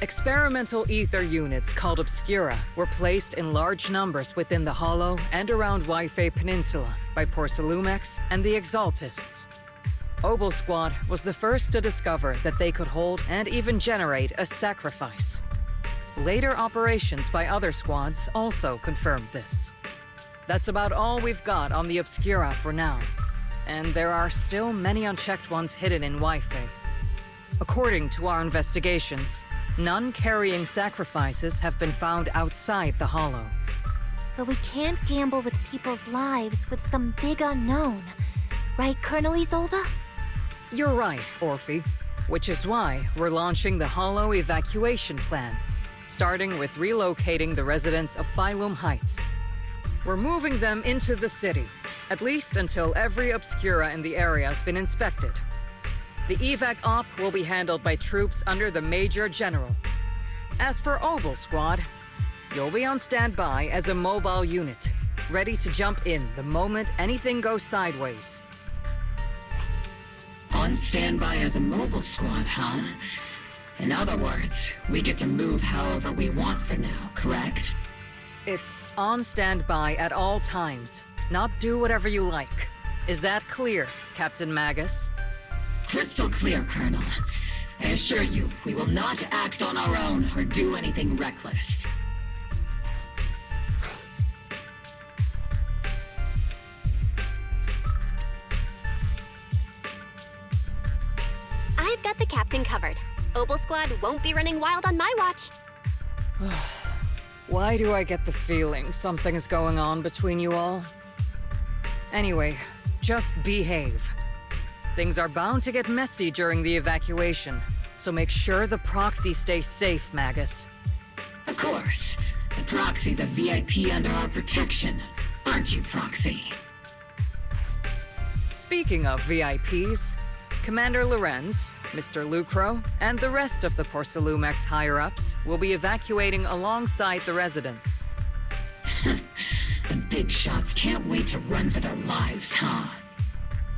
Experimental ether units called Obscura were placed in large numbers within the Hollow and around Waifei Peninsula by Porcelumex and the Exaltists. Obel Squad was the first to discover that they could hold and even generate a sacrifice. Later operations by other squads also confirmed this. That's about all we've got on the Obscura for now, and there are still many unchecked ones hidden in Waifei. According to our investigations, none carrying sacrifices have been found outside the Hollow. But we can't gamble with people's lives with some big unknown. Right, Colonel Isolde? You're right, Orphe. Which is why we're launching the Hollow evacuation plan, starting with relocating the residents of Phylum Heights. We're moving them into the city, at least until every Obscura in the area has been inspected. The evac op will be handled by troops under the Major General. As for Obel Squad, you'll be on standby as a mobile unit, ready to jump in the moment anything goes sideways. On standby as a mobile squad, huh? In other words, we get to move however we want for now, correct? It's on standby at all times, not do whatever you like. Is that clear, Captain Magus? Crystal clear, Colonel. I assure you, we will not act on our own or do anything reckless. I've got the captain covered. Obel Squad won't be running wild on my watch. Why do I get the feeling something's going on between you all? Anyway, just behave. Things are bound to get messy during the evacuation, so make sure the proxy stays safe, Magus. Of course. The Proxy's a VIP under our protection. Aren't you, Proxy? Speaking of VIPs, Commander Lorenz, Mr. Lucro, and the rest of the Porcelumex higher-ups will be evacuating alongside the residents. The big shots can't wait to run for their lives, huh?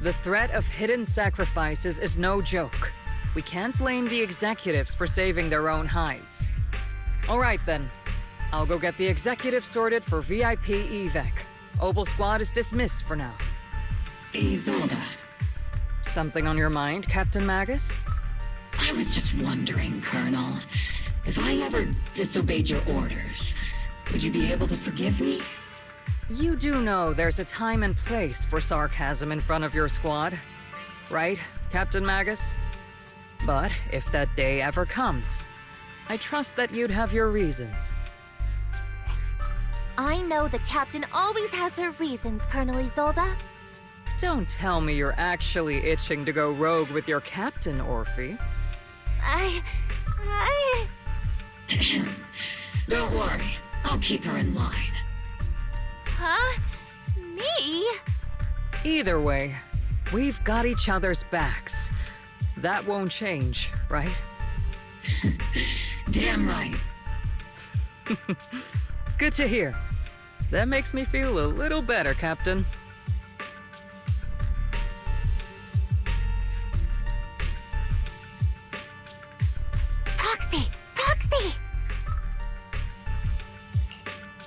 The threat of hidden sacrifices is no joke. We can't blame the executives for saving their own hides. All right then. I'll go get the executive sorted for VIP evac. Obel Squad is dismissed for now. Isolde, Something on your mind, Captain Magus? I was just wondering, Colonel, if I ever disobeyed your orders, would you be able to forgive me? You do know there's a time and place for sarcasm in front of your squad, right, Captain Magus? But if that day ever comes, I trust that you'd have your reasons. I know the captain always has her reasons, Colonel Isolde. Don't tell me you're actually itching to go rogue with your captain, Orphe. I... Don't worry, I'll keep her in line. Huh? Me? Either way, we've got each other's backs. That won't change, right? Damn right. Good to hear. That makes me feel a little better, Captain. Proxy! Proxy!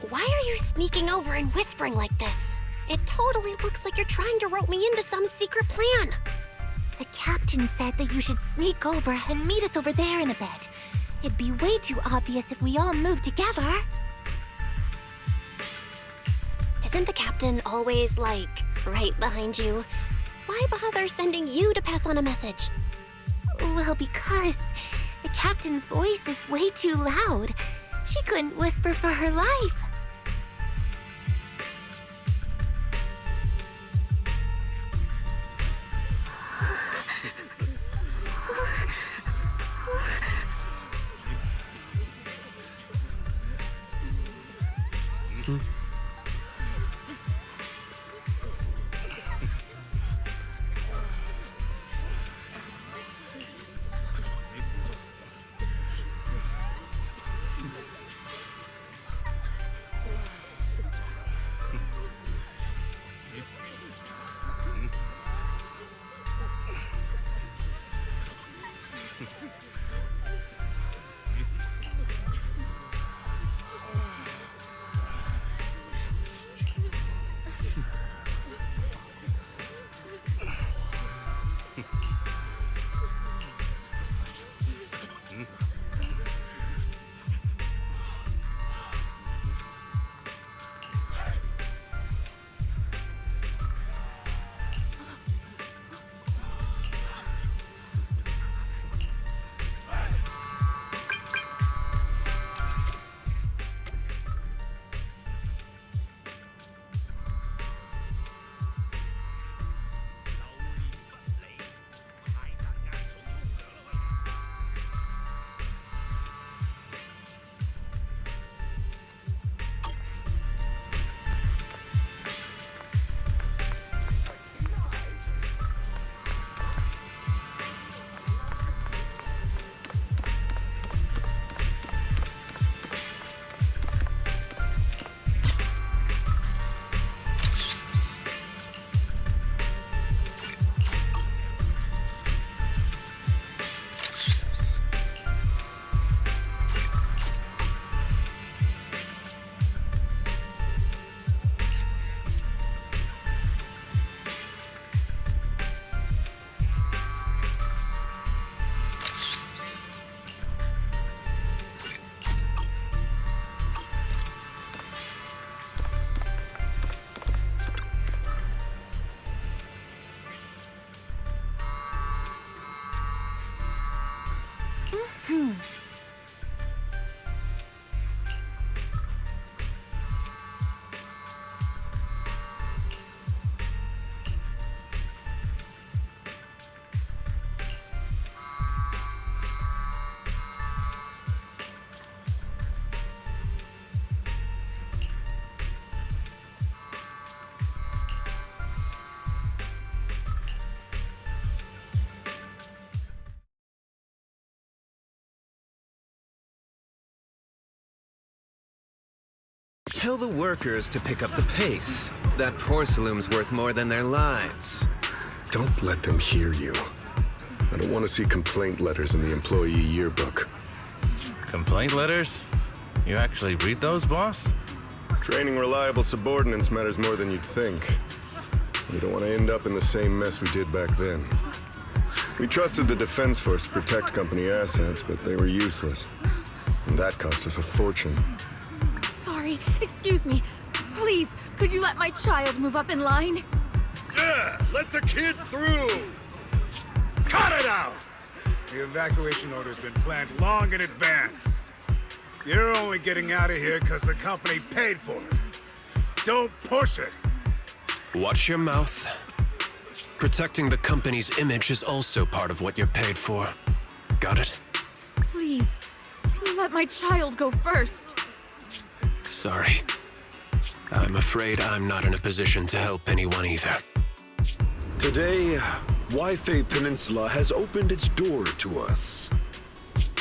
Why are you sneaking over and whispering like this? It totally looks like you're trying to rope me into some secret plan. The captain said that you should sneak over and meet us over there in a bit. It'd be way too obvious if we all moved together. Isn't the captain always, like, right behind you? Why bother sending you to pass on a message? Well, because the captain's voice is way too loud. She couldn't whisper for her life. Tell the workers to pick up the pace. That porcelain's worth more than their lives. Don't let them hear you. I don't want to see complaint letters in the employee yearbook. Complaint letters? You actually read those, boss? Training reliable subordinates matters more than you'd think. We don't want to end up in the same mess we did back then. We trusted the Defense Force to protect company assets, but they were useless. And that cost us a fortune. Sorry, excuse me. Please, could you let my child move up in line? Yeah, let the kid through! Cut it out! The evacuation order's been planned long in advance. You're only getting out of here because the company paid for it. Don't push it! Watch your mouth. Protecting the company's image is also part of what you're paid for. Got it? Please, let my child go first. Sorry. I'm afraid I'm not in a position to help anyone either. Today, Wi-Fi Peninsula has opened its door to us.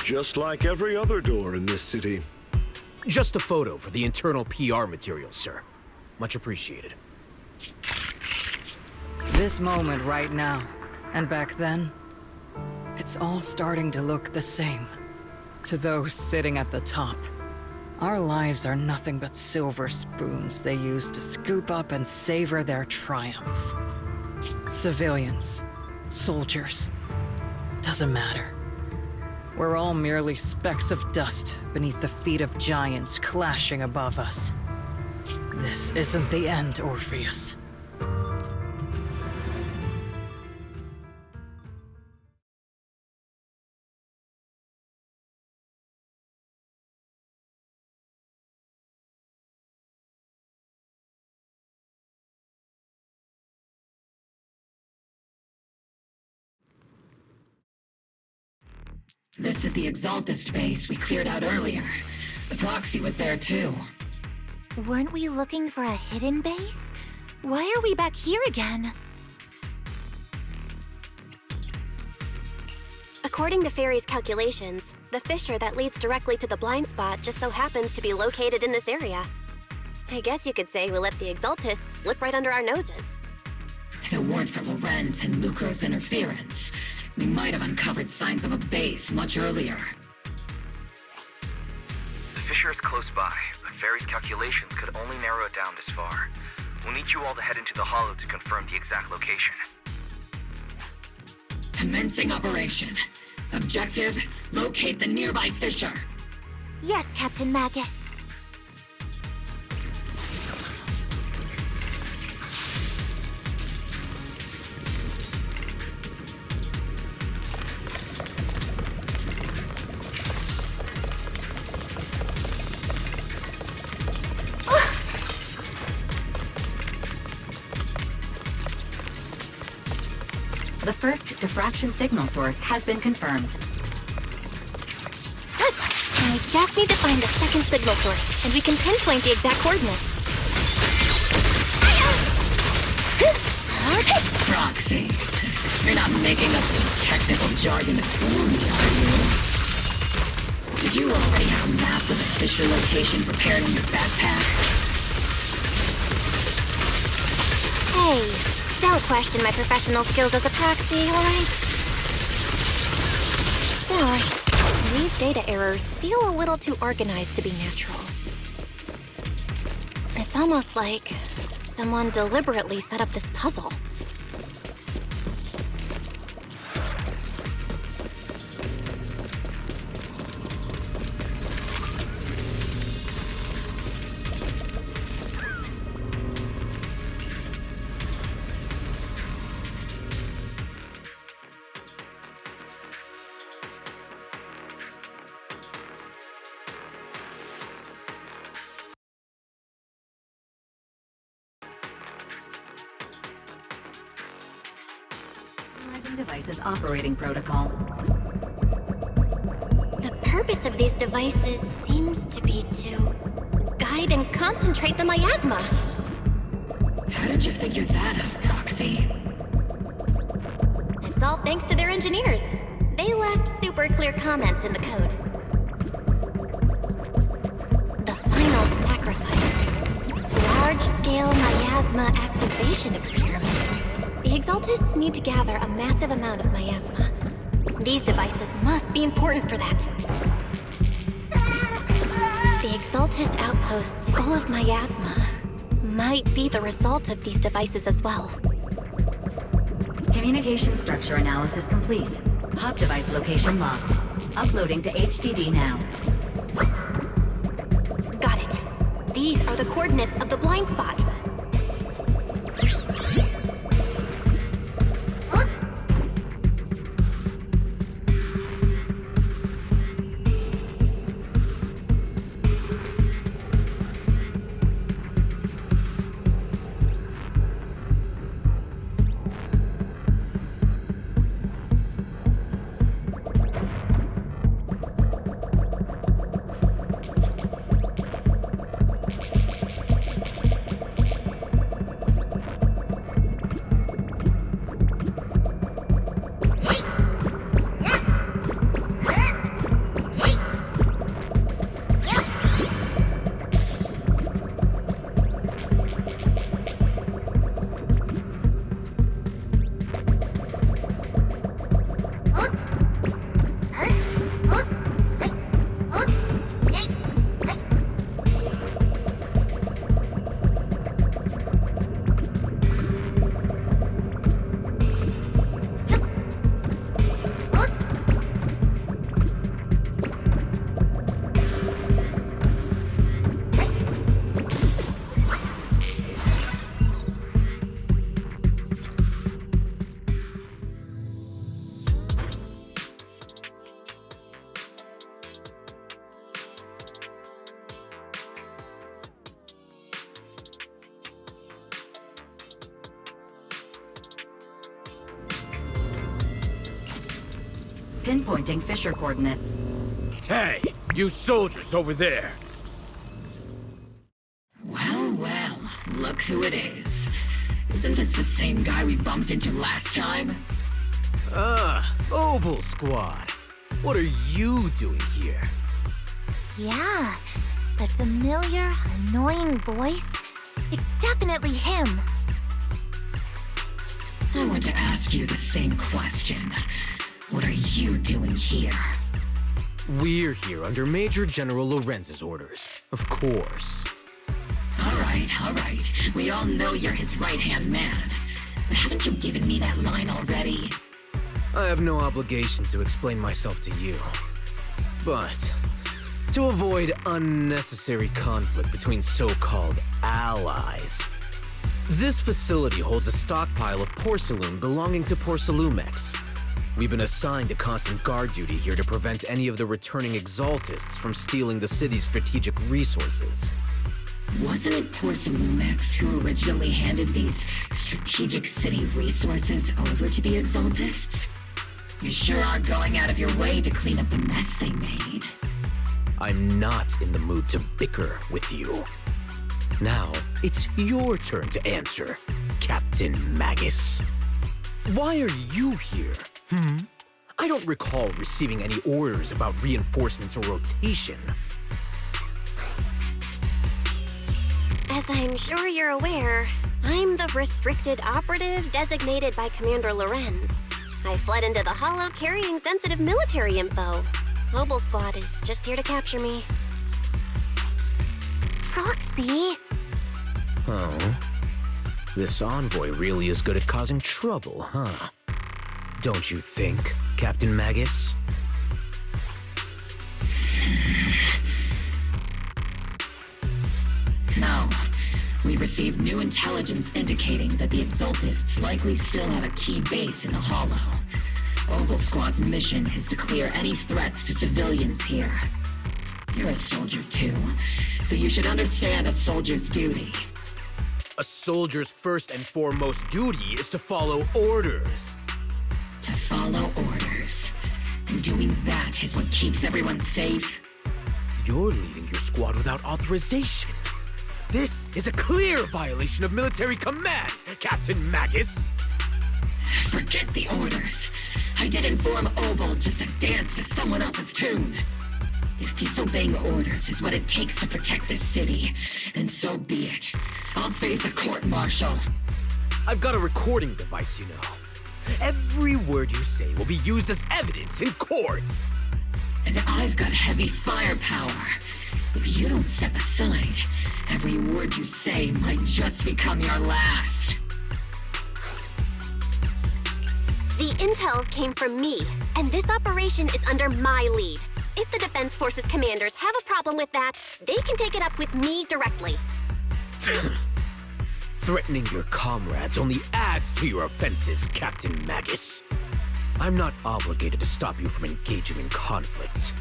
Just like every other door in this city. Just a photo for the internal PR material, sir. Much appreciated. This moment right now, and back then, it's all starting to look the same. To those sitting at the top, our lives are nothing but silver spoons they use to scoop up and savor their triumph. Civilians, soldiers, doesn't matter. We're all merely specks of dust beneath the feet of giants clashing above us. This isn't the end, Orpheus. This is the Exaltist base we cleared out earlier. The proxy was there too. Weren't we looking for a hidden base? Why are we back here again? According to Fairy's calculations, the fissure that leads directly to the blind spot just so happens to be located in this area. I guess you could say we let the Exaltists slip right under our noses. If it weren't for Lorenz and Lucro's interference, we might have uncovered signs of a base much earlier. The fissure is close by, but Fairy's calculations could only narrow it down this far. We'll need you all to head into the hollow to confirm the exact location. Commencing operation. Objective, locate the nearby fissure. Yes, Captain Magus. The first diffraction signal source has been confirmed. I just need to find the second signal source, and we can pinpoint the exact coordinates. Proxy. You're not making up some technical jargon to fool me, are you? Did you already have maps of the fissure location prepared in your backpack? Hey. Don't question my professional skills as a proxy, alright? Still, these data errors feel a little too organized to be natural. It's almost like someone deliberately set up this puzzle. Analyzing device's operating protocol. The purpose of these devices seems to be to guide and concentrate the miasma. How did you figure that out, Proxy? It's all thanks to their engineers. They left super clear comments in the code. The final sacrifice. Large-scale miasma activation experiment. The Exaltists need to gather a massive amount of miasma. These devices must be important for that. The Exaltist outposts full of miasma might be the result of these devices as well. Communication structure analysis complete. Hub device location locked. Uploading to HDD now. Got it. These are the coordinates of the blind spot. Pinpointing fissure coordinates. Hey, you soldiers over there! Well, well, look who it is. Isn't this the same guy we bumped into last time? Obel Squad. What are you doing here? Yeah, that familiar, annoying voice. It's definitely him. I want to ask you the same question. What are you doing here? We're here under Major General Lorenz's orders, of course. All right. We all know you're his right-hand man. But haven't you given me that line already? I have no obligation to explain myself to you. But to avoid unnecessary conflict between so-called allies, this facility holds a stockpile of porcelain belonging to Porcelumex. We've been assigned to constant guard duty here to prevent any of the returning Exaltists from stealing the city's strategic resources. Wasn't it Porcelumex who originally handed these strategic city resources over to the Exaltists? You sure are going out of your way to clean up the mess they made. I'm not in the mood to bicker with you. Now, it's your turn to answer, Captain Magus. Why are you here? I don't recall receiving any orders about reinforcements or rotation. As I'm sure you're aware, I'm the restricted operative designated by Commander Lorenz. I fled into the Hollow carrying sensitive military info. Obel Squad is just here to capture me. Proxy? Oh. This envoy really is good at causing trouble, huh? Don't you think, Captain Magus? No. We've received new intelligence indicating that the Exaltists likely still have a key base in the Hollow. Obel Squad's mission is to clear any threats to civilians here. You're a soldier too, so you should understand a soldier's duty. A soldier's first and foremost duty is to follow orders. To follow orders. And doing that is what keeps everyone safe. You're leading your squad without authorization. This is a clear violation of military command, Captain Magus! Forget the orders. I didn't form Obel just to dance to someone else's tune. If disobeying orders is what it takes to protect this city, then so be it. I'll face a court-martial. I've got a recording device, you know. Every word you say will be used as evidence in court. And I've got heavy firepower. If you don't step aside, every word you say might just become your last. The intel came from me, and this operation is under my lead. If the Defense Forces commanders have a problem with that, they can take it up with me directly. Threatening your comrades only adds to your offenses, Captain Magus. I'm not obligated to stop you from engaging in conflict.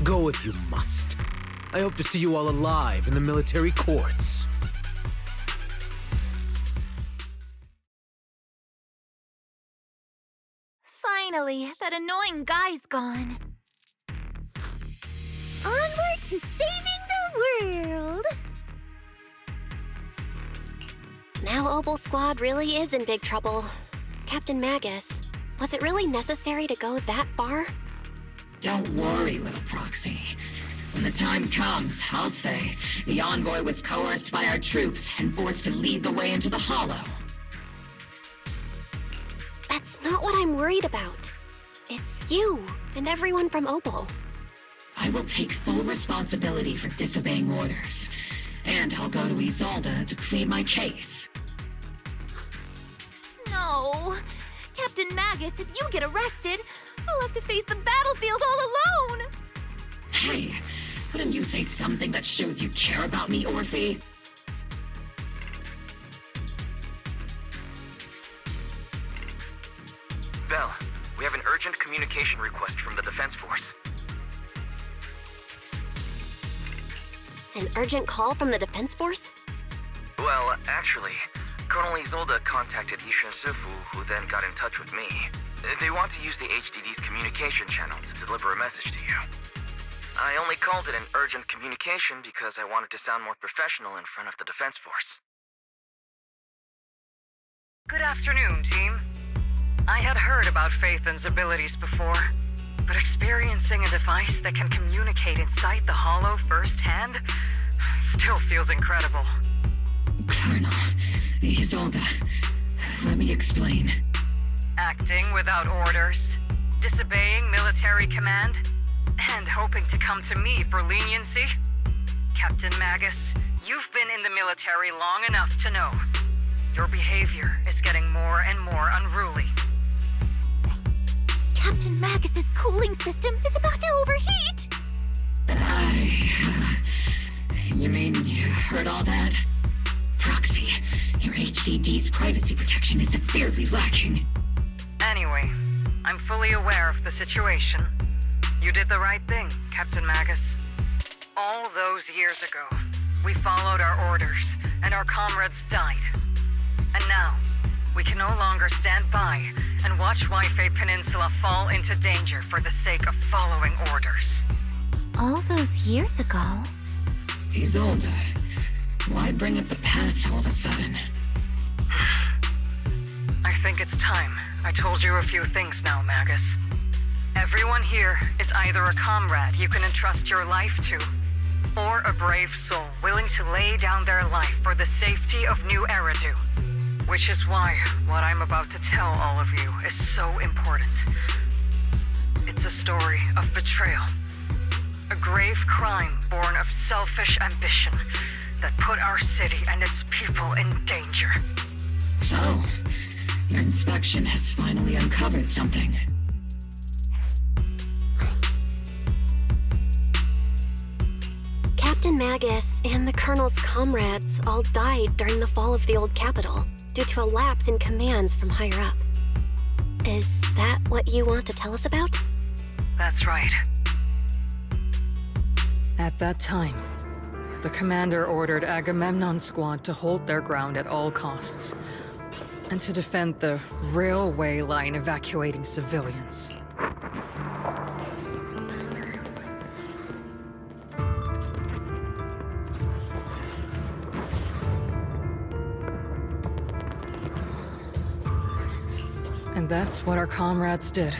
Go if you must. I hope to see you all alive in the military courts. Finally, that annoying guy's gone. Onward to saving the world! Now Obel Squad really is in big trouble. Captain Magus, was it really necessary to go that far? Don't worry, little proxy. When the time comes, I'll say the envoy was coerced by our troops and forced to lead the way into the Hollow. That's not what I'm worried about. It's you and everyone from Obel. I will take full responsibility for disobeying orders. And I'll go to Isolde to plead my case. No. Captain Magus, if you get arrested, I'll have to face the battlefield all alone! Hey, couldn't you say something that shows you care about me, Orphe? Belle, we have an urgent communication request from the Defense Force. An urgent call from the Defense Force? Well, actually, Colonel Isolde contacted Ishin Sufu, who then got in touch with me. They want to use the HDD's communication channel to deliver a message to you. I only called it an urgent communication because I wanted to sound more professional in front of the Defense Force. Good afternoon, team. I had heard about Phaethon's abilities before, but experiencing a device that can communicate inside the Hollow firsthand still feels incredible. Colonel, Isolde, let me explain. Acting without orders, disobeying military command, and hoping to come to me for leniency? Captain Magus, you've been in the military long enough to know. Your behavior is getting more and more unruly. Captain Magus's cooling system is about to overheat! You mean you heard all that? Proxy, your HDD's privacy protection is severely lacking. Anyway, I'm fully aware of the situation. You did the right thing, Captain Magus. All those years ago, we followed our orders, and our comrades died. And now, we can no longer stand by and watch Waifei Peninsula fall into danger for the sake of following orders. All those years ago? Isolde, why bring up the past all of a sudden? I think it's time I told you a few things now, Magus. Everyone here is either a comrade you can entrust your life to, or a brave soul willing to lay down their life for the safety of New Eridu. Which is why what I'm about to tell all of you is so important. It's a story of betrayal. A grave crime born of selfish ambition that put our city and its people in danger. So, your inspection has finally uncovered something. Captain Magus and the Colonel's comrades all died during the fall of the old capital due to a lapse in commands from higher up. Is that what you want to tell us about? That's right. At that time, the commander ordered Agamemnon's squad to hold their ground at all costs. and to defend the railway line evacuating civilians. And that's what our comrades did.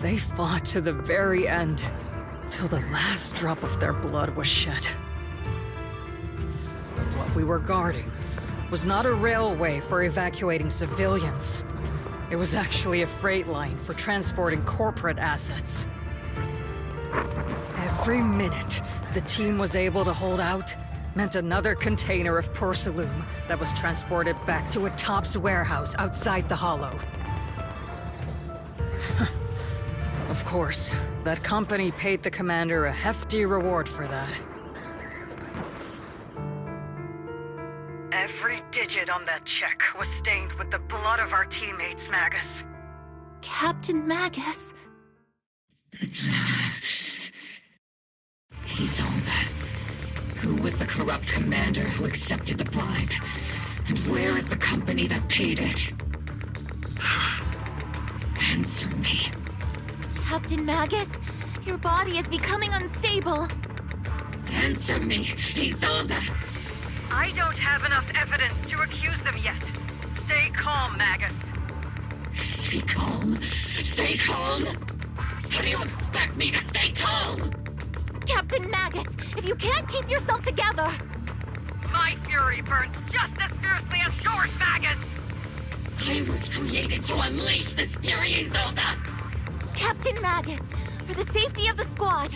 They fought to the very end, till the last drop of their blood was shed. What we were guarding was not a railway for evacuating civilians. It was actually a freight line for transporting corporate assets. Every minute the team was able to hold out meant another container of porcelain that was transported back to a Topps warehouse outside the Hollow. Of course, that company paid the commander a hefty reward for that. Every digit on that check was stained with the blood of our teammates, Magus. Captain Magus? Isolde. Who was the corrupt commander who accepted the bribe? And where is the company that paid it? Answer me. Captain Magus, your body is becoming unstable. Answer me, Isolde! I don't have enough evidence to accuse them yet. Stay calm, Magus. Stay calm? Stay calm? How do you expect me to stay calm? Captain Magus, if you can't keep yourself together... My fury burns just as fiercely as yours, Magus! I was created to unleash this fury, Isolde! Captain Magus, for the safety of the squad,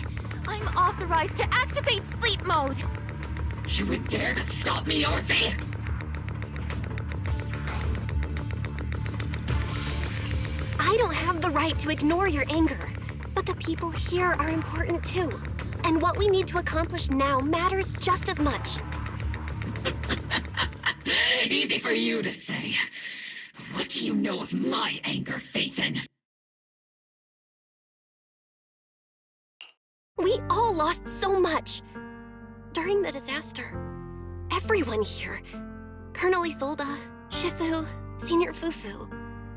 I'm authorized to activate sleep mode. You would dare to stop me, Orphe? I don't have the right to ignore your anger, but the people here are important too. And what we need to accomplish now matters just as much. Easy for you to say. What do you know of my anger, Phaethon? We all lost so much. During the disaster, everyone here, Colonel Isolde, Shifu, Senior Fufu,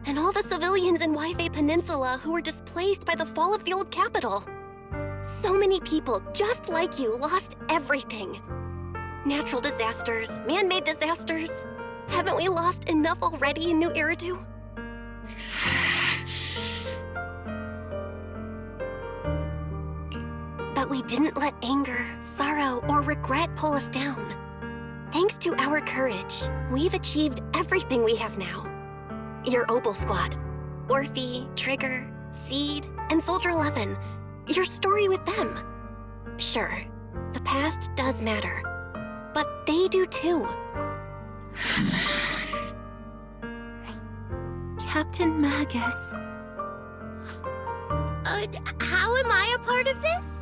and all the civilians in Wi-Fi Peninsula who were displaced by the fall of the old capital. So many people just like you lost everything. Natural disasters, man-made disasters. Haven't we lost enough already in New Eridu? But we didn't let anger, sorrow, or regret pull us down. Thanks to our courage, we've achieved everything we have now. Your Obel Squad, Orphe, Trigger, Seed, and Soldier 11. Your story with them. Sure, the past does matter, but they do too. Captain Magus. How am I a part of this?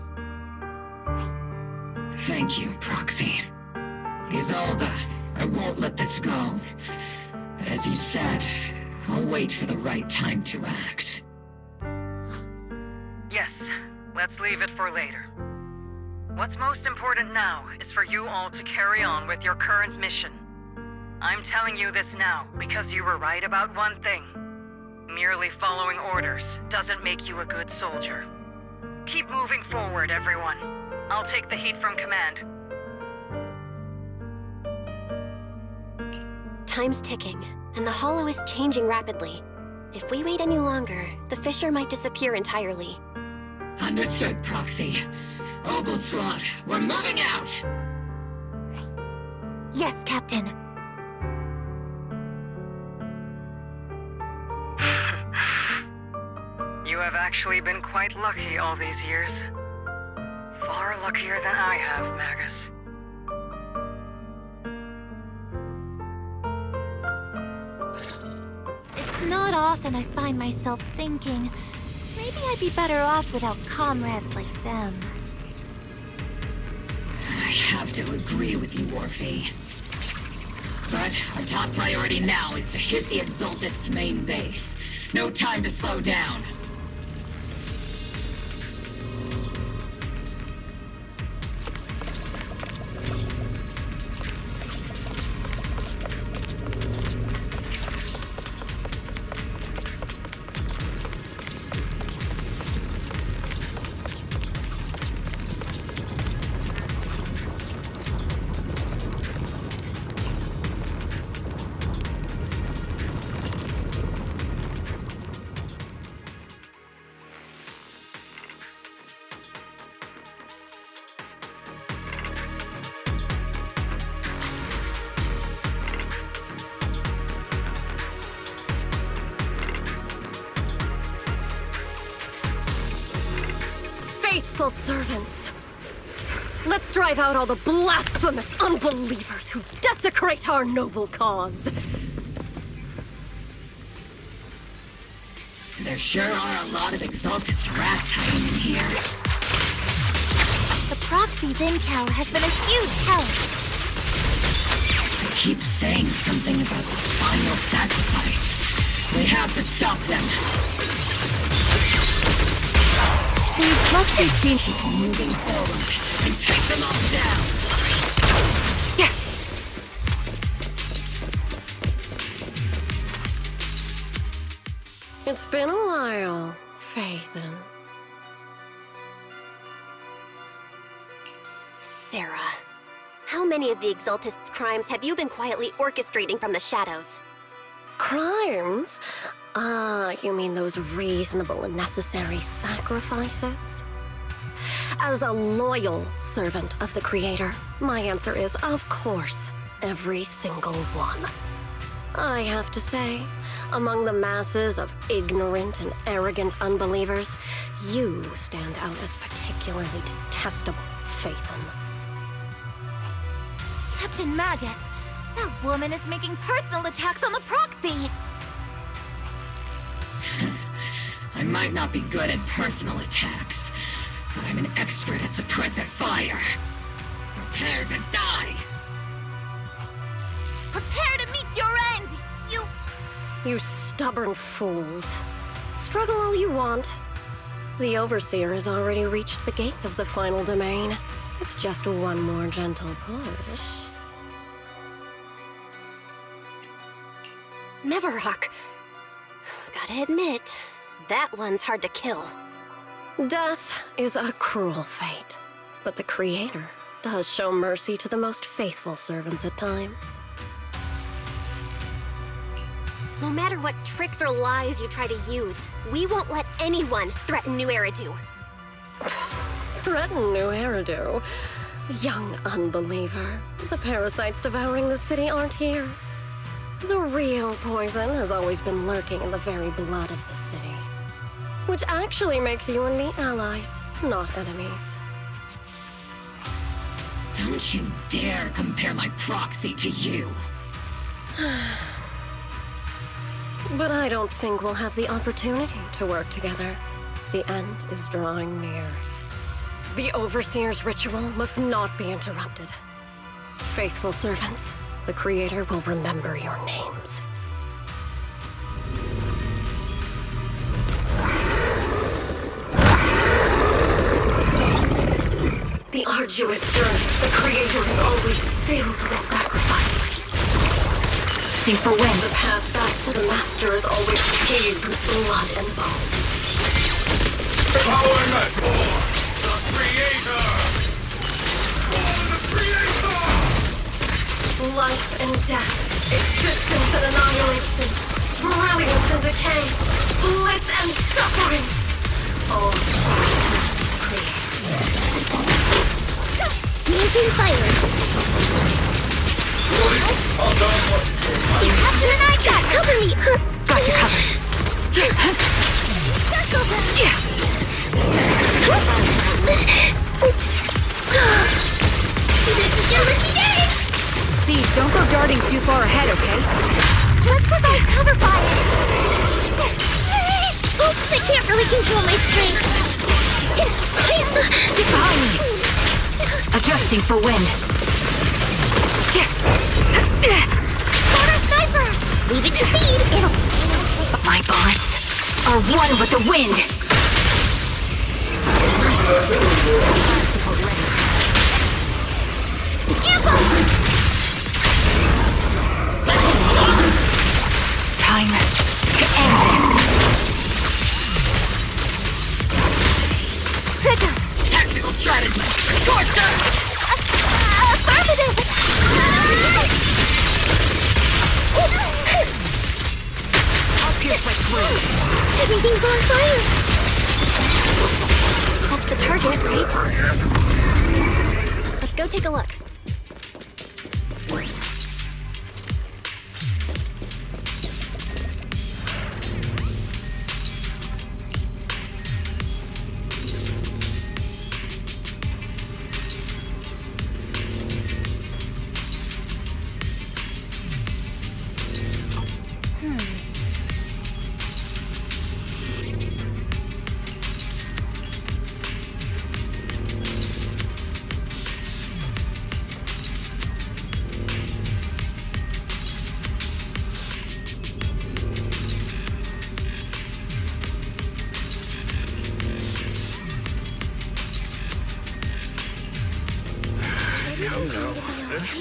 Thank you, Proxy. Isolde, I won't let this go. As you said, I'll wait for the right time to act. Yes, let's leave it for later. What's most important now is for you all to carry on with your current mission. I'm telling you this now because you were right about one thing. Merely following orders doesn't make you a good soldier. Keep moving forward, everyone. I'll take the heat from command. Time's ticking, and the Hollow is changing rapidly. If we wait any longer, the Fissure might disappear entirely. Understood, Proxy. Obel Squad, we're moving out! Yes, Captain. You have actually been quite lucky all these years. Far luckier than I have, Magus. It's not often I find myself thinking, maybe I'd be better off without comrades like them. I have to agree with you, Orphe. But our top priority now is to hit the Exaltist's main base. No time to slow down. Faithful servants. Let's drive out all the blasphemous unbelievers who desecrate our noble cause. There sure are a lot of exaltist rats hiding in here. The proxy's intel has been a huge help. They keep saying something about the final sacrifice. We have to stop them. See, must be seen. Keep moving forward and take them all down. Yeah. It's been a while, Faithin. Sarah, how many of the Exaltists' crimes have you been quietly orchestrating from the shadows? Crimes? You mean those reasonable and necessary sacrifices? As a loyal servant of the Creator, my answer is, of course, every single one. I have to say, among the masses of ignorant and arrogant unbelievers, you stand out as particularly detestable, Faithin. Captain Magus, that woman is making personal attacks on the proxy. I might not be good at personal attacks, but I'm an expert at suppressive fire. Prepare to die! Prepare to meet your end, You stubborn fools. Struggle all you want. The Overseer has already reached the gate of the final domain. It's just one more gentle push. Neverhawk. Gotta admit, that one's hard to kill. Death is a cruel fate, but the Creator does show mercy to the most faithful servants at times. No matter what tricks or lies you try to use, we won't let anyone threaten New Eridu. Threaten New Eridu? Young unbeliever. The parasites devouring the city aren't here. The real poison has always been lurking in the very blood of the city. Which actually makes you and me allies, not enemies. Don't you dare compare my proxy to you! But I don't think we'll have the opportunity to work together. The end is drawing near. The Overseer's ritual must not be interrupted. Faithful servants, the Creator will remember your names. The arduous journey, the Creator is always filled with sacrifice. Sing for wind. The path back to the Master is always paved with blood and bones. Following us! For the Creator! For the Creator! Life and death, existence and annihilation, brilliance and decay, bliss and suffering. All Using fire. Captain and I got cover me. Got you covered. See, don't go darting too far ahead, okay? Let's provide cover fire. Oops, I can't really control my strength. Get behind me. Adjusting for wind. Solar sniper! Leave it to seed. My bullets are one with the wind. Time to end this. Trigger! Tactical strategy! Torture! Affirmative! I'll pierce my throat. Everything's on fire! That's the target, right? Let's go take a look.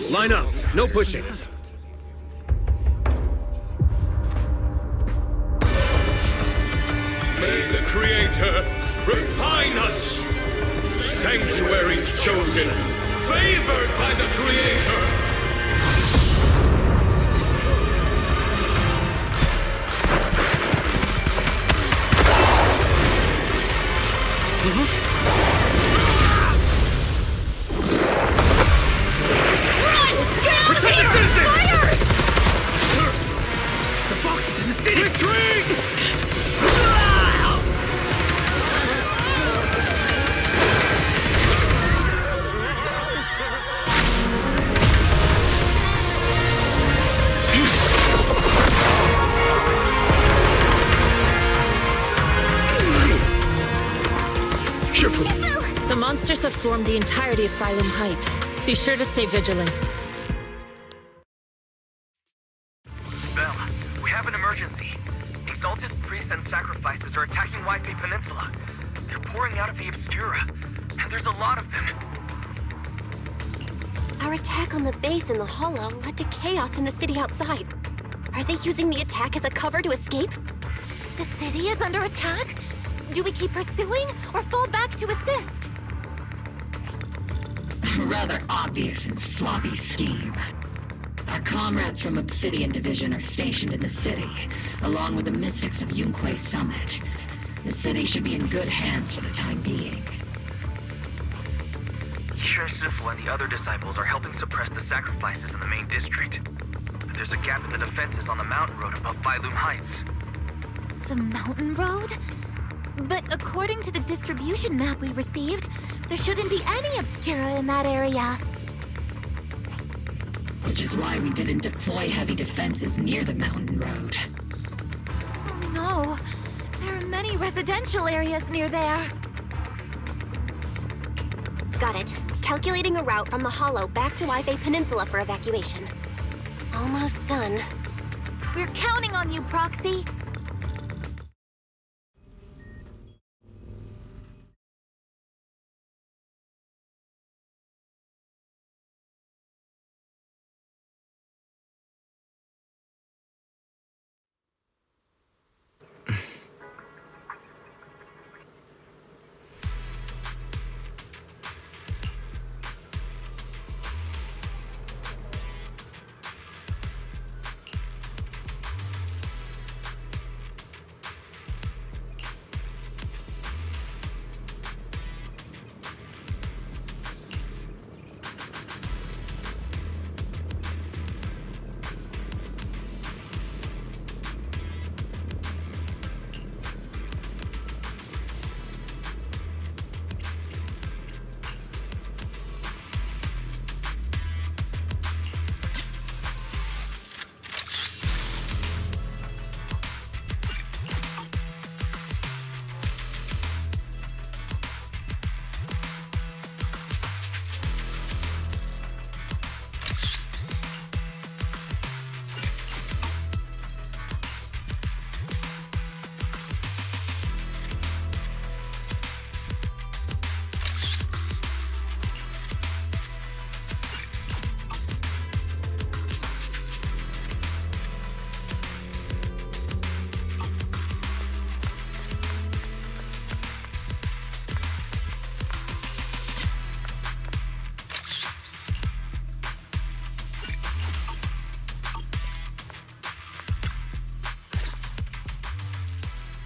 Line up. No pushing. May the Creator refine us! Sanctuaries chosen, favored by the Creator! The monsters have swarmed the entirety of Phylum Heights. Be sure to stay vigilant. Bell, we have an emergency. Exaltist priests and sacrifices are attacking Wi-Fi Peninsula. They're pouring out of the Obscura, and there's a lot of them. Our attack on the base in the Hollow led to chaos in the city outside. Are they using the attack as a cover to escape? The city is under attack? Do we keep pursuing or fall back to assist? A rather obvious and sloppy scheme. Our comrades from Obsidian Division are stationed in the city, along with the mystics of Yunquay Summit. The city should be in good hands for the time being. Yishun Sufu and the other disciples are helping suppress the sacrifices in the main district. But there's a gap in the defenses on the mountain road above Phylum Heights. The mountain road? But according to the distribution map we received, there shouldn't be any Obscura in that area. Which is why we didn't deploy heavy defenses near the mountain road. Oh no, there are many residential areas near there. Got it. Calculating a route from the Hollow back to Wi-Fi Peninsula for evacuation. Almost done. We're counting on you, Proxy.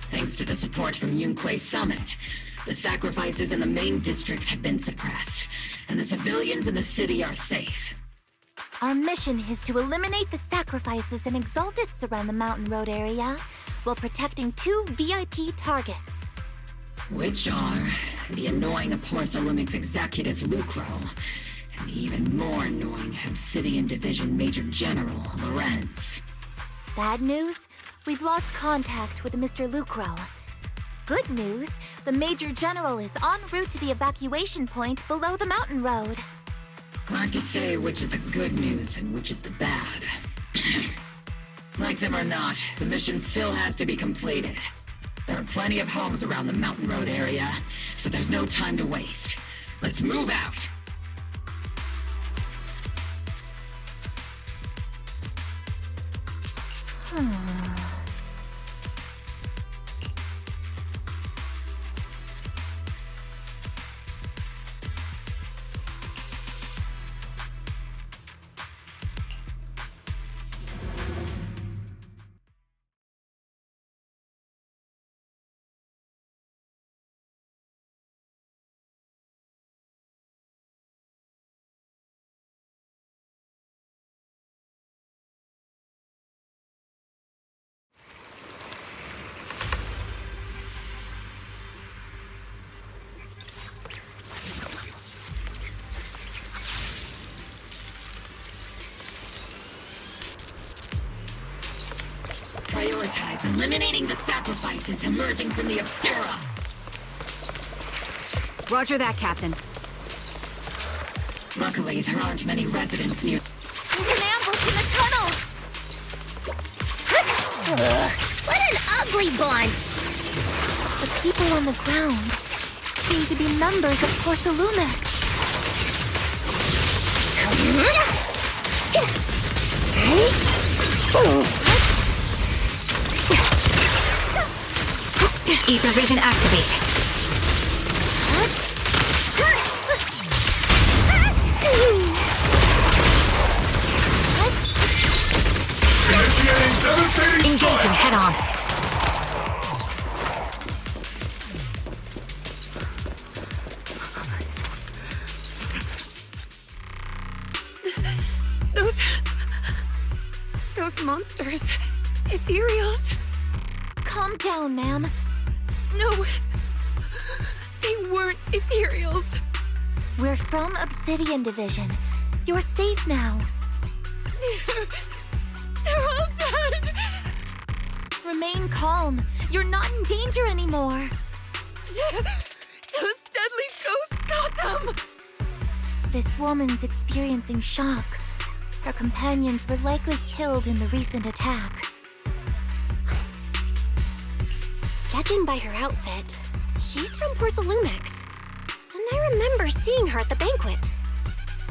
Thanks to the support from Yunquay Summit, the sacrifices in the main district have been suppressed, and the civilians in the city are safe. Our mission is to eliminate the sacrifices and exaltists around the Mountain Road area, while protecting 2 VIP targets. Which are the annoying Porcelumix executive Lucro, and the even more annoying Obsidian Division Major General Lorenz. Bad news? We've lost contact with Mr. Lucro. Good news, the Major General is en route to the evacuation point below the mountain road. Hard to say which is the good news and which is the bad. Like them or not, the mission still has to be completed. There are plenty of homes around the mountain road area, so there's no time to waste. Let's move out! prioritize eliminating the sacrifices emerging from the Obscura. Roger that, Captain. Luckily, there aren't many residents near. There's an ambush in the tunnel! What an ugly bunch! The people on the ground seem to be members of Porcelumex. Ether vision activate. Engaging head on. Those monsters. Ethereals. Calm down, ma'am. No. They weren't Ethereals. We're from Obsidian Division. You're safe now. They're all dead. Remain calm. You're not in danger anymore. Those deadly ghosts got them. This woman's experiencing shock. Her companions were likely killed in the recent attack. Judging by her outfit, she's from Porcelumex. And I remember seeing her at the banquet.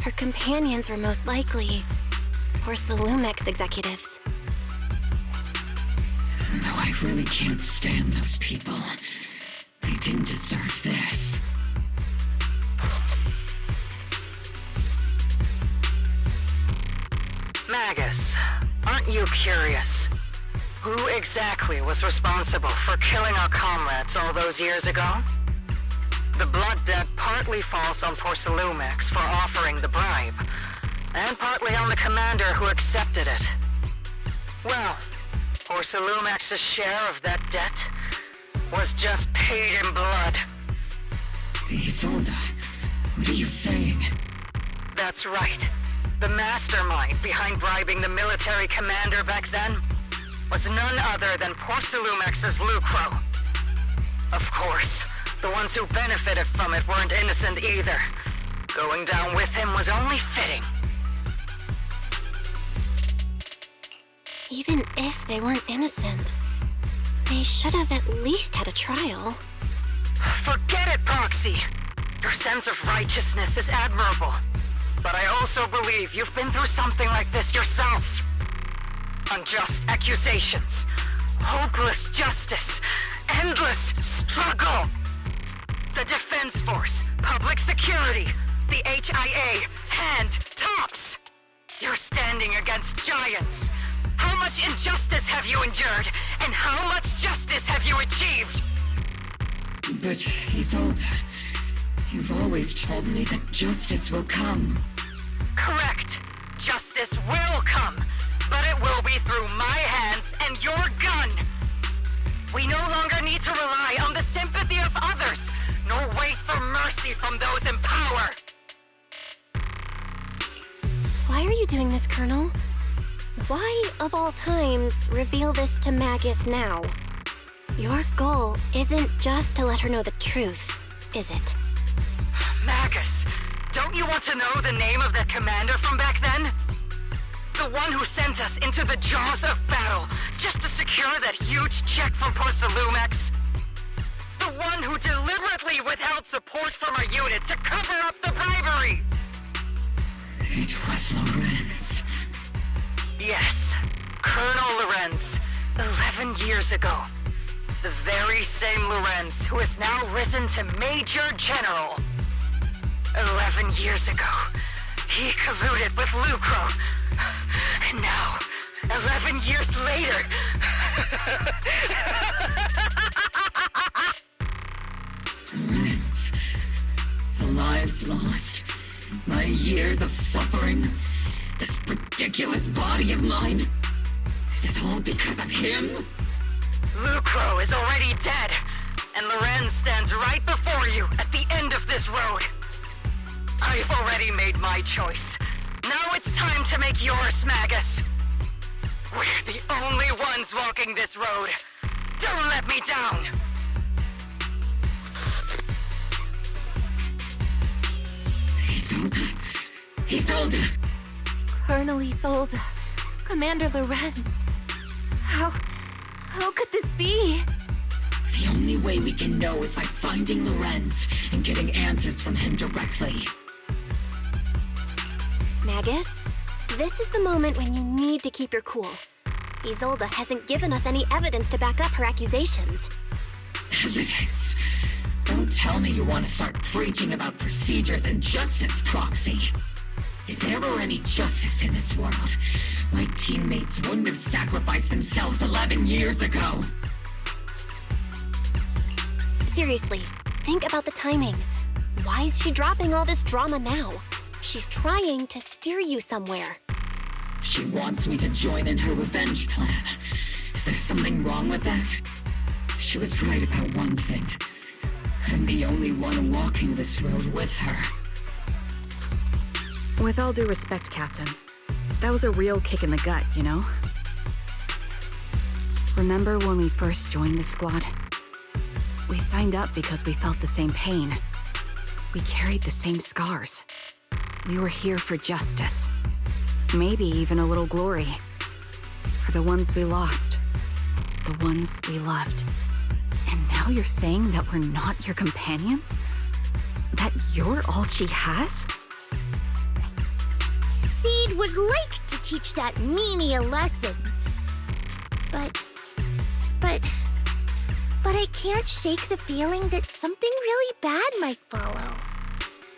Her companions were most likely Porcelumex executives. Though I really can't stand those people, they didn't deserve this. Magus, aren't you curious? Who exactly was responsible for killing our comrades all those years ago? The blood debt partly falls on Porcelumex for offering the bribe, and partly on the commander who accepted it. Well, Porcelumex's share of that debt was just paid in blood. Isolde, what are you saying? That's right. The mastermind behind bribing the military commander back then was none other than Porcelumex's Lucro. Of course, the ones who benefited from it weren't innocent either. Going down with him was only fitting. Even if they weren't innocent, they should have at least had a trial. Forget it, Proxy! Your sense of righteousness is admirable. But I also believe you've been through something like this yourself. Unjust accusations, hopeless justice, endless struggle. The Defense Force, public security, the HIA, and tops. You're standing against giants. How much injustice have you endured, and how much justice have you achieved? But, Isolde, you've always told me that justice will come. Correct. Justice will come, but it will be through my hands and your gun. We no longer need to rely on the sympathy of others, nor wait for mercy from those in power. Why are you doing this, Colonel? Why, of all times, reveal this to Magus now? Your goal isn't just to let her know the truth, is it? Magus, don't you want to know the name of that commander from back then? The one who sent us into the jaws of battle just to secure that huge check from Porcelumex? The one who deliberately withheld support from our unit to cover up the bribery? It was Lorenz. Yes, Colonel Lorenz, 11 years ago. The very same Lorenz who has now risen to Major General. 11 years ago, he colluded with Lucro. And now, 11 years later... Lorenz, the lives lost, my years of suffering, this ridiculous body of mine. Is it all because of him? Lucro is already dead, and Lorenz stands right before you at the end of this road. I've already made my choice. Now it's time to make yours, Magus. We're the only ones walking this road. Don't let me down! Isolde! Colonel Isolde. Commander Lorenz. How could this be? The only way we can know is by finding Lorenz and getting answers from him directly. Magus, this is the moment when you need to keep your cool. Isolde hasn't given us any evidence to back up her accusations. Evidence? Don't tell me you want to start preaching about procedures and justice, Proxy. If there were any justice in this world, my teammates wouldn't have sacrificed themselves 11 years ago. Seriously, think about the timing. Why is she dropping all this drama now? She's trying to steer you somewhere. She wants me to join in her revenge plan. Is there something wrong with that? She was right about one thing. I'm the only one walking this road with her. With all due respect, Captain, that was a real kick in the gut, you know? Remember when we first joined the squad? We signed up because we felt the same pain. We carried the same scars. We were here for justice. Maybe even a little glory. For the ones we lost. The ones we loved. And now you're saying that we're not your companions? That you're all she has? Seed would like to teach that meanie a lesson. But I can't shake the feeling that something really bad might follow.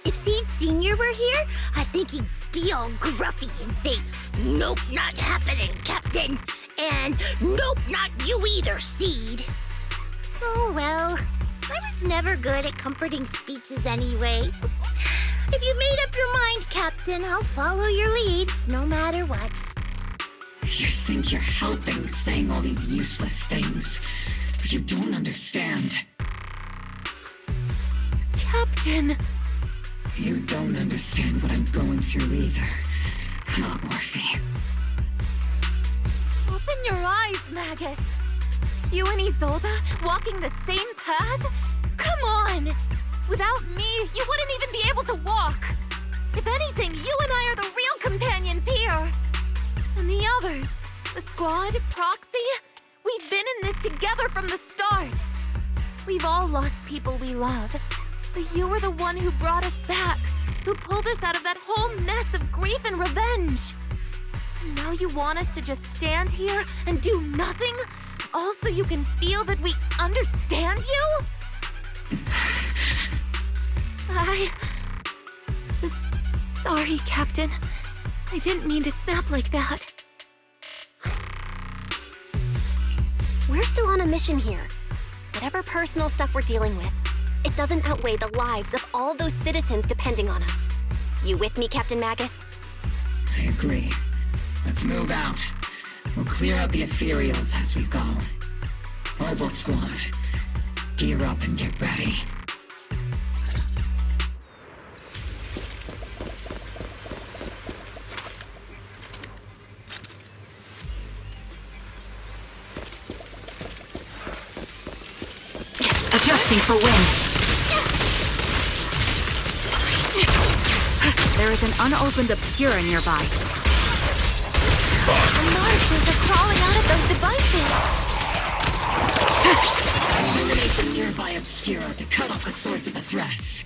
If Seed Sr. were here, I think he'd be all gruffy and say, "Nope, not happening, Captain." And "Nope, not you either, Seed." Oh well, I was never good at comforting speeches anyway. If you made up your mind, Captain, I'll follow your lead, no matter what. You think you're helping, saying all these useless things, but you don't understand. Captain! You don't understand what I'm going through either, huh, Morphe? Open your eyes, Magus. You and Isolde walking the same path? Come on! Without me, you wouldn't even be able to walk. If anything, you and I are the real companions here. And the others, the squad, Proxy, we've been in this together from the start. We've all lost people we love. But you were the one who brought us back, who pulled us out of that whole mess of grief and revenge. And now you want us to just stand here and do nothing? All so you can feel that we understand you? Sorry, Captain. I didn't mean to snap like that. We're still on a mission here. Whatever personal stuff we're dealing with, it doesn't outweigh the lives of all those citizens depending on us. You with me, Captain Magus? I agree. Let's move out. We'll clear out the ethereals as we go. Mobile Squad, gear up and get ready. Adjusting for wind. There is an unopened Obscura nearby. The monsters are crawling out of those devices! Eliminate the nearby Obscura to cut off the source of the threats.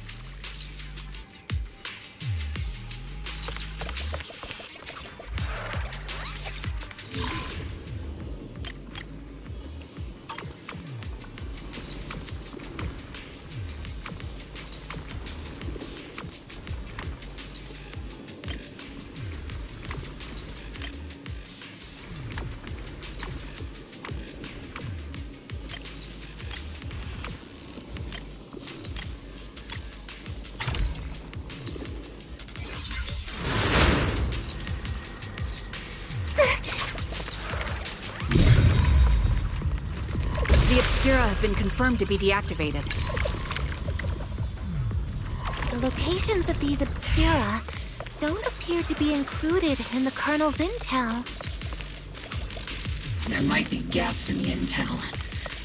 The Obscura have been confirmed to be deactivated. The locations of these Obscura don't appear to be included in the Colonel's intel. There might be gaps in the intel.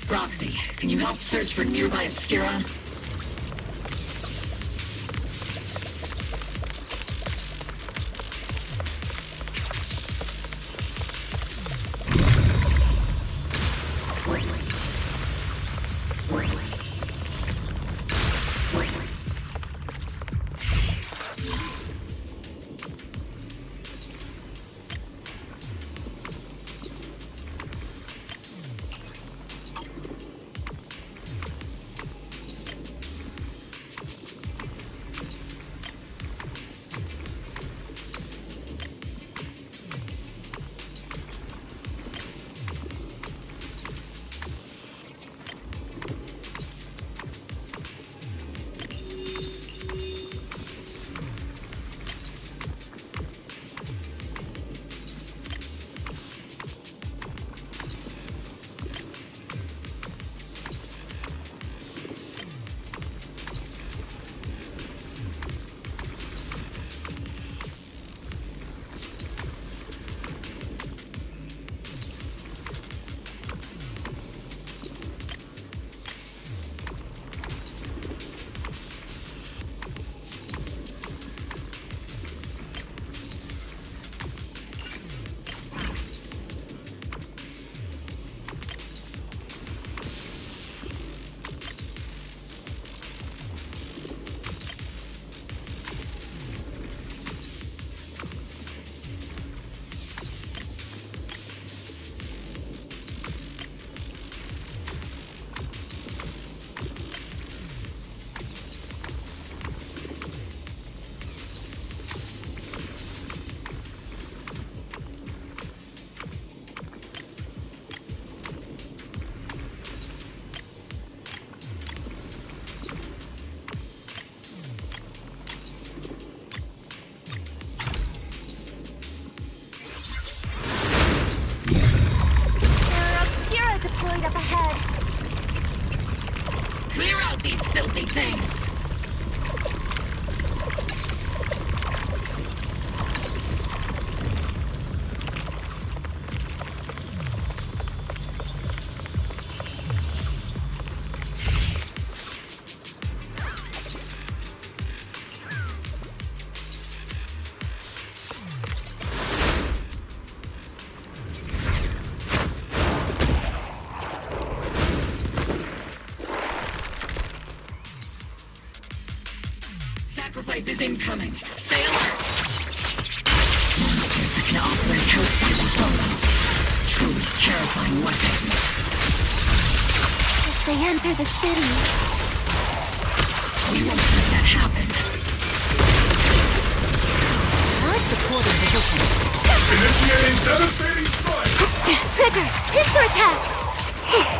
Roxy, can you help search for nearby Obscura? Deployed up ahead. Clear out these filthy things! Sacrifice is incoming. Stay alert! Monsters that can operate outside the Holo. Truly terrifying weapons. If they enter the city... We won't let that happen. I support the position. Initiating devastating strike! Trigger! Pincer attack!